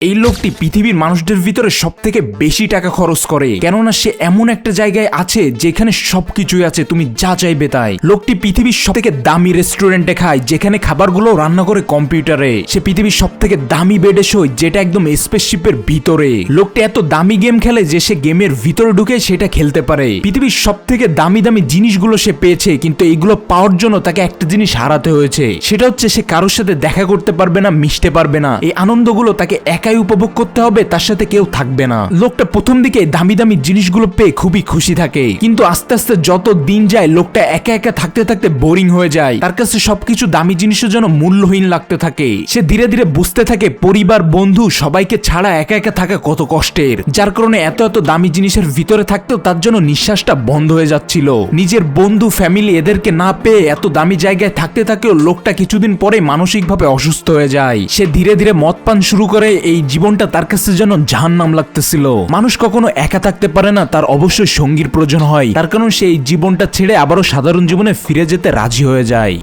এই লোকটি পৃথিবীর মানুষদের ভিতরে সবথেকে বেশি টাকা খরচ করে, কেননা সে এমন একটা জায়গায় আছে যেখানে সবকিছুই আছে, তুমি যা চাইবে তাই। লোকটি পৃথিবীর সবথেকে দামি রেস্টুরেন্টে খায়, যেখানে খাবারগুলো রান্না করে কম্পিউটারে। সে পৃথিবীর সবথেকে দামি বেডে শোয়, যেটা একদম স্পেসশিপের ভিতরে। লোকটি এত দামি গেম খেলে যে সে গেমের ভিতরে ঢুকে সেটা খেলতে পারে। পৃথিবীর সবথেকে দামি দামি জিনিসগুলো সে পেয়েছে, কিন্তু এইগুলো পাওয়ার জন্য তাকে একটা জিনিস হারাতে হয়েছে। সেটা হচ্ছে সে কারোর সাথে দেখা করতে পারবে না, মিশতে পারবে না। এই আনন্দগুলো তাকে একাই উপভোগ করতে হবে, তার সাথে কেউ থাকবে না। লোকটা প্রথম দিকে দামি দামি জিনিসগুলো পেয়ে খুবই খুশি থাকে, কিন্তু আস্তে আস্তে যত দিন যায় লোকটা একা একা থাকতে থাকতে বোরিং হয়ে যায়। তার কাছে সবকিছু দামি জিনিসের জন্য মূল্যহীন লাগতে থাকে। সে ধীরে ধীরে বুঝতে থাকে পরিবার, বন্ধু সবাইকে ছাড়া একা একা থাকা কত কষ্টের, যার কারণে এত এত দামি জিনিসের ভিতরে থাকতেও তার জন্য নিঃশ্বাসটা বন্ধ হয়ে যাচ্ছিল। নিজের বন্ধু, ফ্যামিলি এদেরকে না পেয়ে এত দামি জায়গায় থাকতে থাকেও লোকটা কিছুদিন পরে মানসিকভাবে অসুস্থ হয়ে যায়। সে ধীরে ধীরে মদ পান শুরু করে। এই জীবনটা তার কাছে যেন জাহান্নাম লাগতেছিল। মানুষ কখনো একা থাকতে পারে না, তার অবশ্যই সঙ্গীর প্রয়োজন হয়। তার কারণ সে এই জীবনটা ছেড়ে আবারও সাধারণ জীবনে ফিরে যেতে রাজি হয়ে যায়।